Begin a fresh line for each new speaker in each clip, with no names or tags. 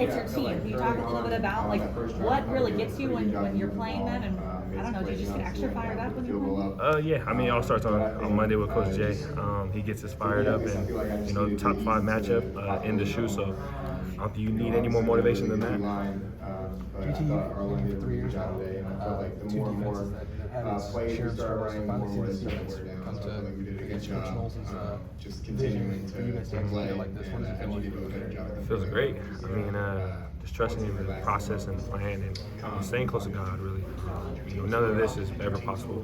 it's your team. Can you talk a little bit about like what really gets you when you're playing them, and I don't know, do you just get extra fired up when you play?
Yeah, I mean, it all starts on Monday with Coach Jay. He gets us fired up, and top 5 matchup in the shoe. So, do you need any more motivation than that?
JT, you've been for 3 years now. Two defenses that have its shared struggles. So finally seeing this defense come to against Coach Knowles' vision for you guys to play like this. What does it feel like?
It feels great. I mean, just trusting in the process and the plan and staying close to God, really. None of this is ever possible.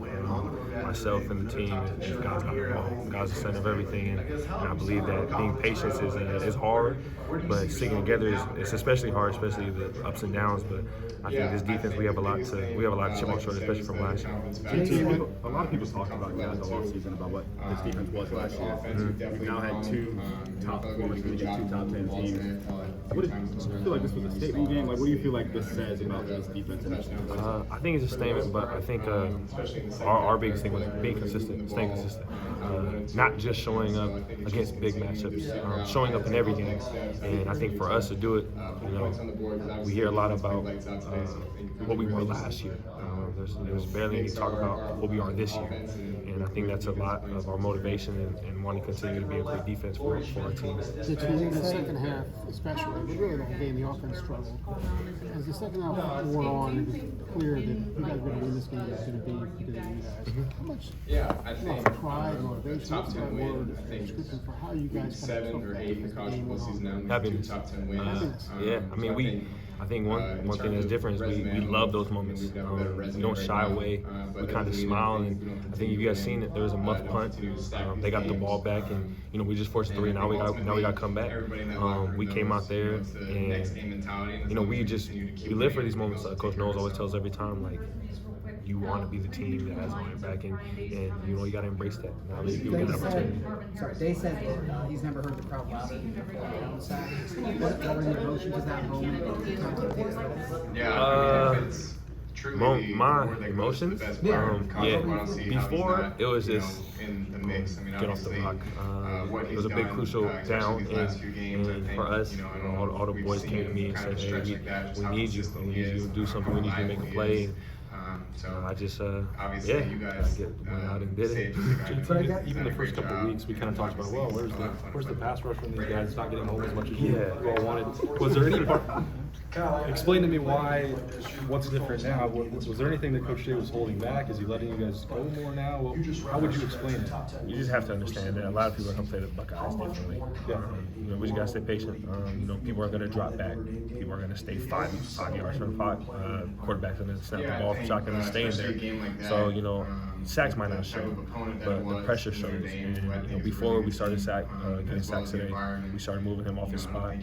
Myself and the team, if God's not involved. God's the center of everything, and I believe that being patient is hard, but sticking together is especially hard, especially the ups and downs. But I think this defense, we have a lot to chip on short, especially from last year.
A lot of people talked about that the offseason about what this defense was last year. We've now had 2 top performers against 2 top 10 teams. What did you feel like this was a statement game? Like, what do you feel like this says about this defense?
I think it's a statement, but I think our biggest thing was being consistent, staying consistent. Not just showing up against big matchups, showing up in every game. And I think for us to do it, we hear a lot about what we were last year. There's barely any talk about what we are this year. And I think that's a lot of our motivation and wanting to continue to be a great defense for our team.
In the second half, especially, but really the whole game, the offense struggled. As the second half wore on, it was clear that you guys were going to win this game. It was going to be because of you guys. How much pride, motivation, what's that word, description for how you guys kind of took that game?
Happiness. Yeah, I mean, I think one thing that's different is we love those moments. We don't shy away. We kind of smile, and I think you guys seen it. There was a muff punt. They got the ball back, and we just forced 3. Now we got to come back. We came out there, and we live for these moments. Like Coach Knowles always tells every time, like, you want to be the team that has on your back, and you got to embrace that. Now that you get an opportunity.
They said he's never heard the crowd louder than what were the emotions of that moment?
My emotions? Before, it was just get off the rock. It was a big crucial down, and for us, all the boys came to me and said, hey, we need you. We need you to do something. We need you to make a play. I just, went out and did it.
Even the first couple of weeks, we kind of talked about, well, where's the pass rush from these guys? It's not getting home as much as you all wanted. Was there any part? Explain to me what's different now. Was there anything that Coach Jay was holding back? Is he letting you guys go more now? How would you explain it?
You just have to understand that a lot of people are going to play the Buckeyes differently. We just got to stay patient. People are going to drop back. People are going to stay 5 yards from the pot. Quarterback's going to snap the ball from shotgun and stay in there. So, sacks might not show, but the pressure shows. And before we started getting sacks today, we started moving him off his spot,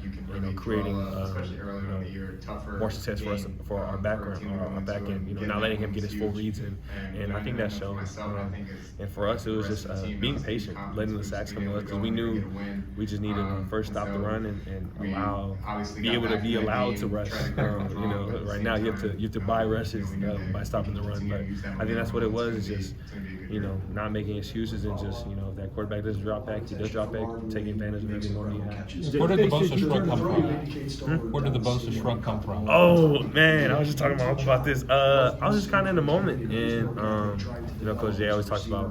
creating more success for us for our back end, not letting him get his full reads in, and I think that shows. And for us, it was just being patient, letting the sacks come to us, because we knew we just needed to first stop the run and be able to be allowed to rush. Right now you have to buy rushes by stopping the run, but I think that's what it was. It's just not making excuses, and just if that quarterback does drop back, he does drop back, taking advantage of every moment he has.
Where did the Bosa shrug come from? Where did the Bosa shrug come from?
Oh man, I was just talking about this. I was just kind of in the moment, and Coach Jay always talks about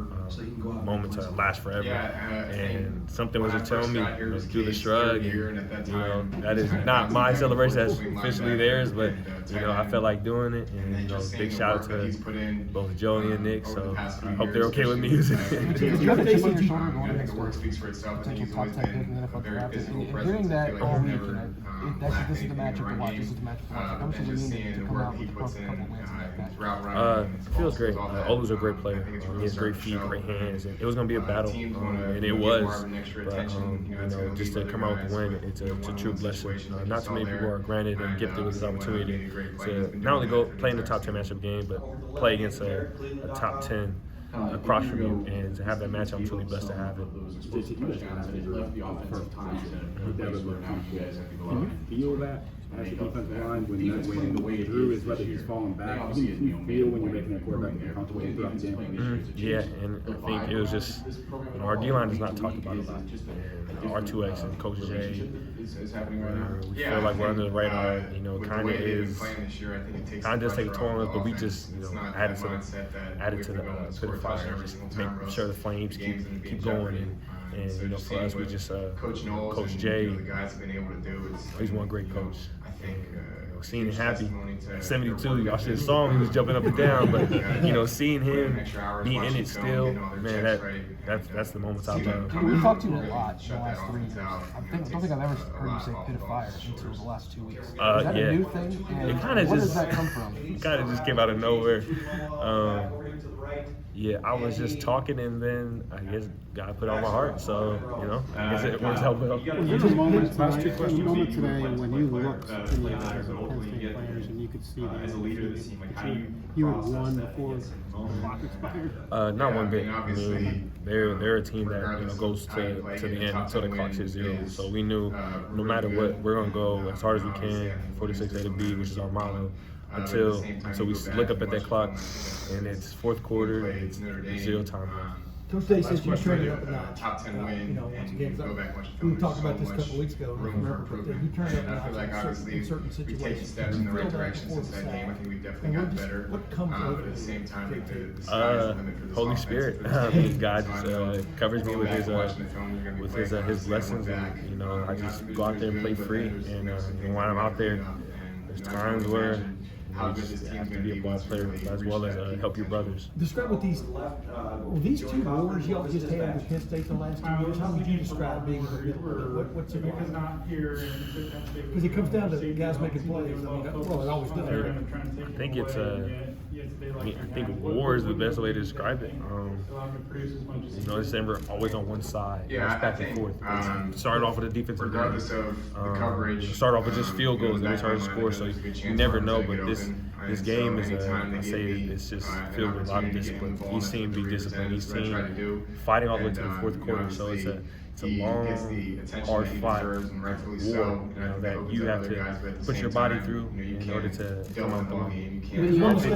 moments last forever, and something was just telling me do the shrug, and that is not my celebration. That's officially theirs, but I felt like doing it, and big shout out to both Joey and Nick. So I hope they're okay with me using it.
Do you have a face on your shoulder going against potential top 10 pick in the NFL draft? And hearing that all week, this is the matchup to watch. This is the matchup to watch. How much does it mean to come out with a couple wins like that?
It feels great. Olu's a great player. He has great feet, great hands, and it was going to be a battle, and it was. But just to come out with the win, it's a true blessing. Not too many people are granted and gifted with this opportunity to not only go play in the top 10 matchup game, but play against a top 10 across from you, and to have that match, I'm truly blessed to have it.
Can you feel that
as the defensive line when Drew is whether he's falling back? Can you feel when you're making that quarterback comfortable throughout the game?
Yeah, and I think it was just our D-line is not talked about a lot. And our 2X and Coach J, we feel like we're under the radar. Kind of does take a toll on us, but we just added to the fire, just make sure the flames keep going. And for us, we just Coach J, he's one great coach. Seeing him happy at 72, y'all should have saw him. He was jumping up and down, but seeing him be in it still, man, that's the moments I love.
We've talked to you a lot in the last 3 years. I don't think I've ever heard you say pit of fire until the last 2 weeks. Is that a new thing? And
it kind of
where does that come from?
It kind of just came out of nowhere. Yeah, I was just talking, and then I guess God put it on my heart. So I guess it works out well.
There's a moment today when you looked in the eyes of Penn State players and you could see that you had won before the clock expired.
Not one bit. I mean, they're a team that goes to the end until the clock hits 0. So we knew no matter what, we're gonna go as hard as we can, 46 A to B, which is our motto. Until we look up at that clock and it's fourth quarter and it's 0 time left.
Coach Day says you turned it up a notch.
Top 10 win.
Once again, we talked about this a couple weeks ago. Remember, but you turned it up a notch in certain situations.
We've taken steps in the right direction since that game. I think we've definitely gotten better.
What comes over
but at the same time, the sky's the limit for this
Holy
offense.
Spirit. God just covers me with his blessings, and I just go out there and play free. And when I'm out there, there's times where you just have to be a ball player as well as help your brothers.
Describe what these 2 wars y'all just had with Penn State the last 2 years. How would you describe being what's it like? Because it comes down to guys making plays. Well, it always does.
I think it's I think war is the best way to describe it. It's never always on one side. It's back and forth. Start off with a defensive
regardless of the coverage.
Start off with just field goals, then it's hard to score. So you never know. But this game is it's just filled with a lot of discipline. Each team be disciplined. Each team fighting all the way to the fourth quarter. So it's a long, hard fight, war that you have to put your body through in order to come out the win.